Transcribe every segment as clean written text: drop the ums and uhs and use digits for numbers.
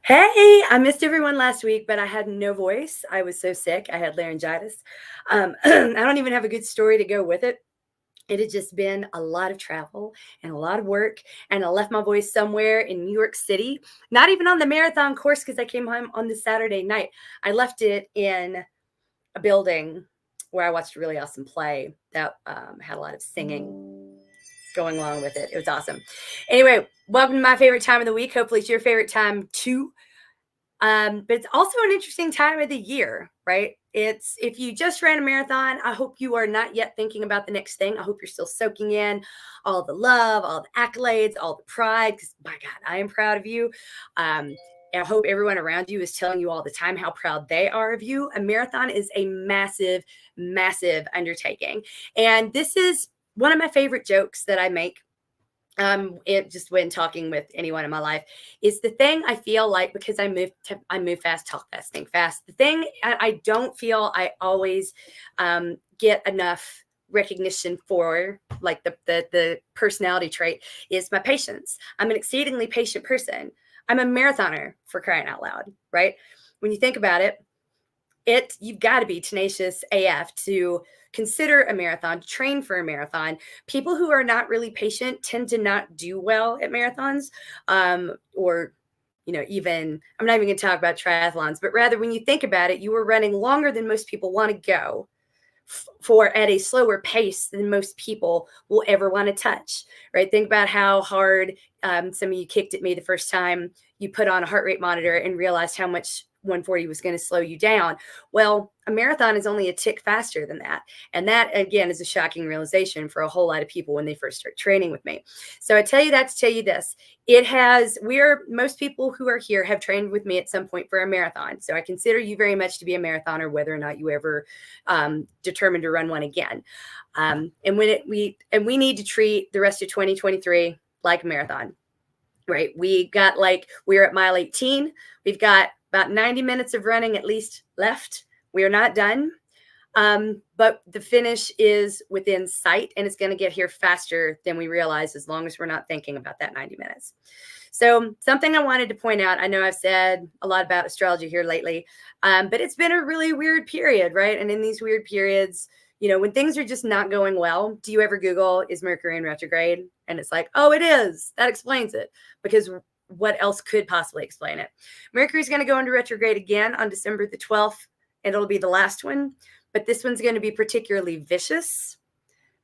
Hey, I missed everyone last week, but I had no voice. I was so sick. I had laryngitis. I don't even have a good story to go with it. It had just been a lot of travel and a lot of work, and I left my voice somewhere in New York City, not even on the marathon course because I came home on the Saturday night. I left it in a building where I watched a really awesome play that had a lot of singing going along with it. It was awesome. Anyway, welcome to my favorite time of the week. Hopefully, it's your favorite time too. But it's also an interesting time of the year, right? It's if you just ran a marathon, I hope you are not yet thinking about the next thing. I hope you're still soaking in all the love, all the accolades, all the pride, because my God, I am proud of you. And I hope everyone around you is telling you all the time how proud they are of you. A marathon is a massive, massive undertaking. And this is one of my favorite jokes that I make it just when talking with anyone in my life is the thing I feel like because I move fast, talk fast, think fast. The thing I don't feel I always get enough recognition for, like the personality trait, is my patience. I'm an exceedingly patient person. I'm a marathoner, for crying out loud, right? When you think about it, you've got to be tenacious AF to consider a marathon, to train for a marathon. People who are not really patient tend to not do well at marathons, or even I'm not even going to talk about triathlons, but rather when you think about it, you are running longer than most people want to go for at a slower pace than most people will ever want to touch, right? Think about how hard some of you kicked at me the first time you put on a heart rate monitor and realized how much 140 was going to slow you down. Well, a marathon is only a tick faster than that. And that, again, is a shocking realization for a whole lot of people when they first start training with me. So I tell you that to tell you this. Most people who are here have trained with me at some point for a marathon. So I consider you very much to be a marathoner, whether or not you ever determined to run one again. And we need to treat the rest of 2023 like a marathon, right? We're at mile 18. We've got about 90 minutes of running at least left. We are not done. But the finish is within sight, and it's going to get here faster than we realize as long as we're not thinking about that 90 minutes. So something I wanted to point out, I know I've said a lot about astrology here lately, but it's been a really weird period, right? And in these weird periods, when things are just not going well, do you ever Google, is Mercury in retrograde? And it's like, oh, it is. That explains it. Because what else could possibly explain it? Mercury's going to go into retrograde again on December the 12th, and it'll be the last one. But this one's going to be particularly vicious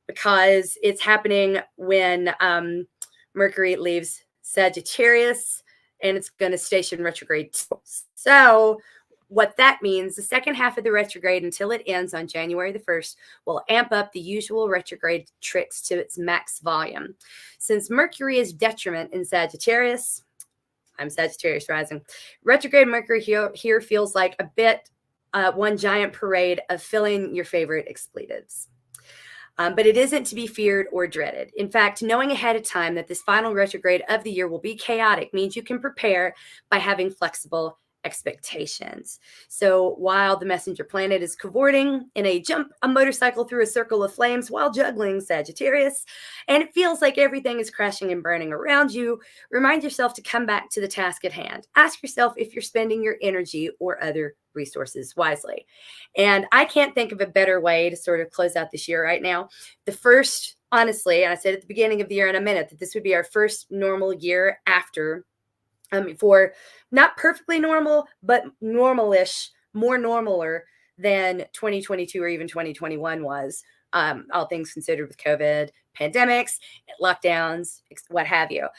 because it's happening when Mercury leaves Sagittarius, and it's going to station retrograde. So what that means, the second half of the retrograde until it ends on January the 1st will amp up the usual retrograde tricks to its max volume. Since Mercury is detriment in Sagittarius, I'm Sagittarius rising, retrograde Mercury here feels like a bit one giant parade of filling your favorite expletives. But it isn't to be feared or dreaded. In fact, knowing ahead of time that this final retrograde of the year will be chaotic means you can prepare by having flexible expectations. So while the messenger planet is cavorting in a motorcycle through a circle of flames while juggling Sagittarius, and it feels like everything is crashing and burning around you, remind yourself to come back to the task at hand. Ask yourself if you're spending your energy or other resources wisely. And I can't think of a better way to sort of close out this year right now. Honestly, and I said at the beginning of the year in a minute that this would be our first normal year after for not perfectly normal, but normalish, more normaler than 2022 or even 2021 was, all things considered, with COVID, pandemics, lockdowns, what have you.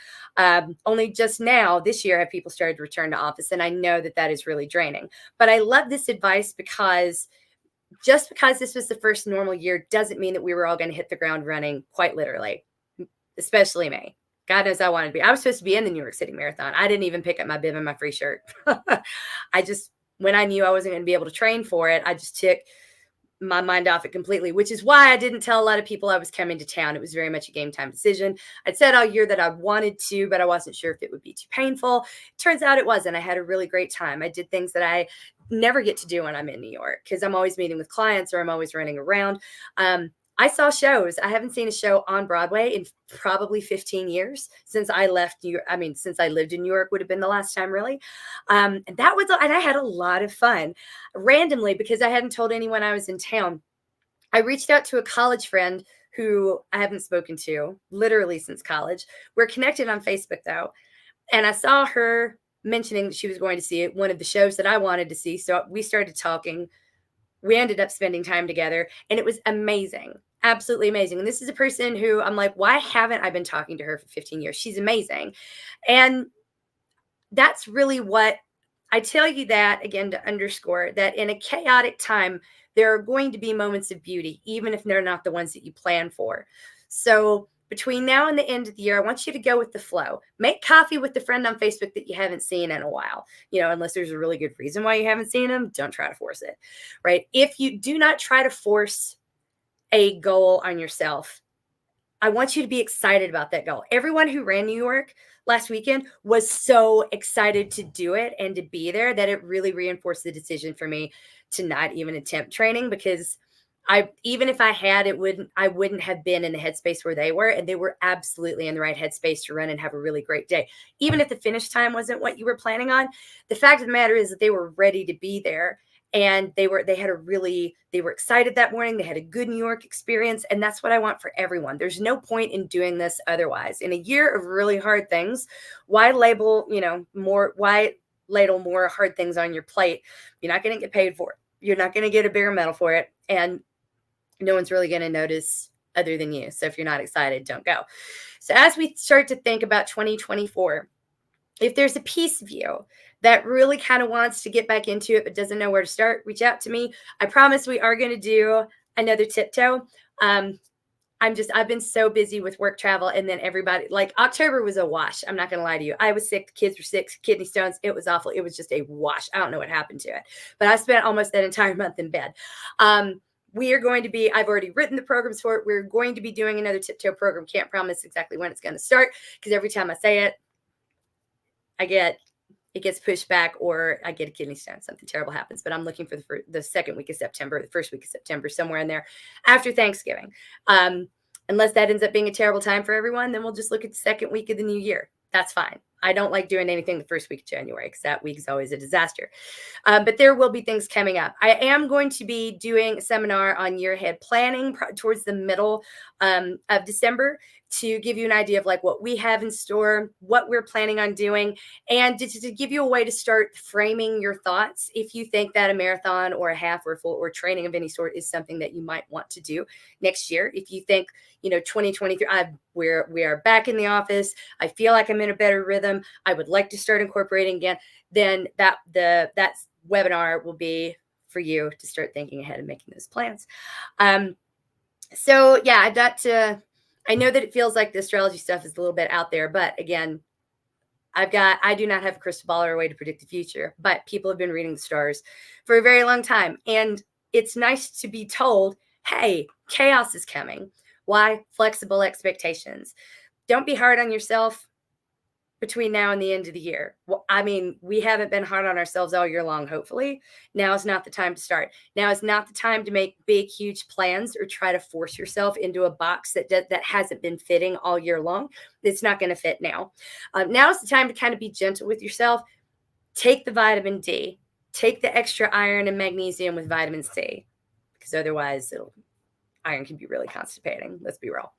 Only just now, this year, have people started to return to office, and I know that is really draining. But I love this advice because just because this was the first normal year doesn't mean that we were all going to hit the ground running, quite literally, especially me. God knows I wanted to be. I was supposed to be in the New York City Marathon. I didn't even pick up my bib and my free shirt. When I knew I wasn't going to be able to train for it, I just took my mind off it completely, which is why I didn't tell a lot of people I was coming to town. It was very much a game time decision. I'd said all year that I wanted to, but I wasn't sure if it would be too painful. Turns out it wasn't. I had a really great time. I did things that I never get to do when I'm in New York because I'm always meeting with clients or I'm always running around. I saw shows. I haven't seen a show on Broadway in probably 15 years since I left New York. I mean, since I lived in New York would have been the last time, really. And that was, and I had a lot of fun randomly because I hadn't told anyone I was in town. I reached out to a college friend who I haven't spoken to literally since college. We're connected on Facebook though. And I saw her mentioning that she was going to see one of the shows that I wanted to see. So we started talking. We ended up spending time together and it was amazing. Absolutely amazing. And this is a person who I'm like, why haven't I been talking to her for 15 years? She's amazing. And that's really what I tell you that again to underscore that in a chaotic time, there are going to be moments of beauty, even if they're not the ones that you plan for. So between now and the end of the year, I want you to go with the flow. Make coffee with the friend on Facebook that you haven't seen in a while. Unless there's a really good reason why you haven't seen them, don't try to force it, right? If you do not try to force a goal on yourself, I want you to be excited about that goal. Everyone who ran New York last weekend was so excited to do it and to be there that it really reinforced the decision for me to not even attempt training, because even if I had, I wouldn't have been in the headspace where they were, and they were absolutely in the right headspace to run and have a really great day. Even if the finish time wasn't what you were planning on, the fact of the matter is that they were ready to be there. And they were excited that morning. They had a good New York experience. And that's what I want for everyone. There's no point in doing this otherwise. In a year of really hard things, why ladle more hard things on your plate? You're not going to get paid for it. You're not going to get a bigger medal for it. And no one's really going to notice other than you. So if you're not excited, don't go. So as we start to think about 2024, if there's a piece of you that really kind of wants to get back into it but doesn't know where to start, reach out to me. I promise we are going to do another tiptoe. I've been so busy with work, travel, and then everybody, like October was a wash. I'm not going to lie to you. I was sick. The kids were sick, kidney stones. It was awful. It was just a wash. I don't know what happened to it, but I spent almost that entire month in bed. We are going to be, I've already written the programs for it. We're going to be doing another tiptoe program. Can't promise exactly when it's going to start because every time I say it, it gets pushed back or I get a kidney stone, something terrible happens. But I'm looking for the second week of September, the first week of September, somewhere in there after Thanksgiving. Unless that ends up being a terrible time for everyone, then we'll just look at the second week of the new year. That's fine. I don't like doing anything the first week of January because that week is always a disaster. But there will be things coming up. I am going to be doing a seminar on year ahead planning towards the middle of December to give you an idea of like what we have in store, what we're planning on doing, and to give you a way to start framing your thoughts if you think that a marathon or a half or a full or training of any sort is something that you might want to do next year. If you think, 2023, we are back in the office, I feel like I'm in a better rhythm, I would like to start incorporating again, then that webinar will be for you to start thinking ahead and making those plans. So yeah, I know that it feels like the astrology stuff is a little bit out there, but again, I do not have a crystal ball or a way to predict the future, but people have been reading the stars for a very long time. And it's nice to be told, hey, chaos is coming. Why? Flexible expectations. Don't be hard on yourself between now and the end of the year. Well, I mean, we haven't been hard on ourselves all year long, hopefully. Now is not the time to start. Now is not the time to make big, huge plans or try to force yourself into a box that hasn't been fitting all year long. It's not going to fit now. Now is the time to kind of be gentle with yourself. Take the vitamin D. Take the extra iron and magnesium with vitamin C, because otherwise iron can be really constipating. Let's be real.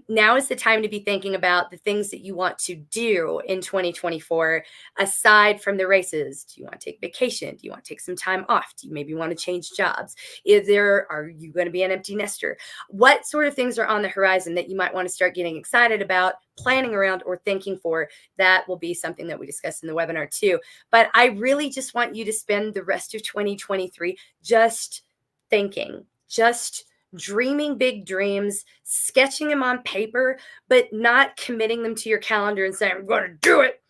Now is the time to be thinking about the things that you want to do in 2024, aside from the races. Do you want to take vacation? Do you want to take some time off? Do you maybe want to change jobs? Are you going to be an empty nester? What sort of things are on the horizon that you might want to start getting excited about, planning around, or thinking for? That will be something that we discuss in the webinar too. But I really just want you to spend the rest of 2023 just thinking, just dreaming big dreams, sketching them on paper, but not committing them to your calendar and saying, I'm going to do it.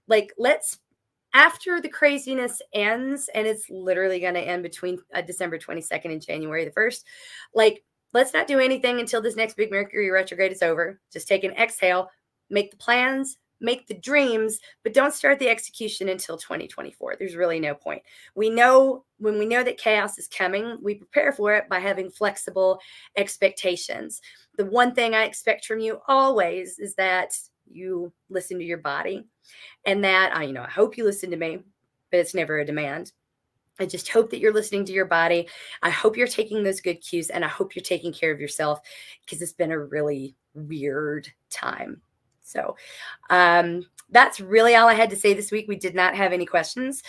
Like, after the craziness ends, and it's literally going to end between December 22nd and January the 1st, let's not do anything until this next big Mercury retrograde is over. Just take an exhale, make the plans, make the dreams, but don't start the execution until 2024. There's really no point. We know when we know that chaos is coming, we prepare for it by having flexible expectations. The one thing I expect from you always is that you listen to your body, and that I hope you listen to me, but it's never a demand. I just hope that you're listening to your body. I hope you're taking those good cues, and I hope you're taking care of yourself, because it's been a really weird time. So that's really all I had to say this week. We did not have any questions.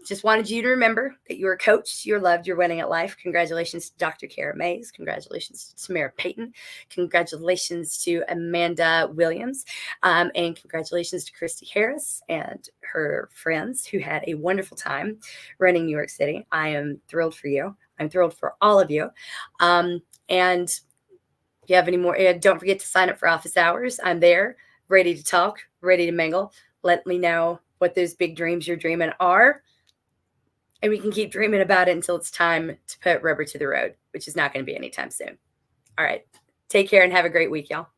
Just wanted you to remember that you're coached, you're loved, you're winning at life. Congratulations to Dr. Kara Mays. Congratulations to Tamara Payton. Congratulations to Amanda Williams. And congratulations to Christy Harris and her friends, who had a wonderful time running New York City. I am thrilled for you. I'm thrilled for all of you. And if you have any more, don't forget to sign up for office hours. I'm there, ready to talk, ready to mingle. Let me know what those big dreams you're dreaming are, and we can keep dreaming about it until it's time to put rubber to the road, which is not going to be anytime soon. All right. Take care and have a great week, y'all.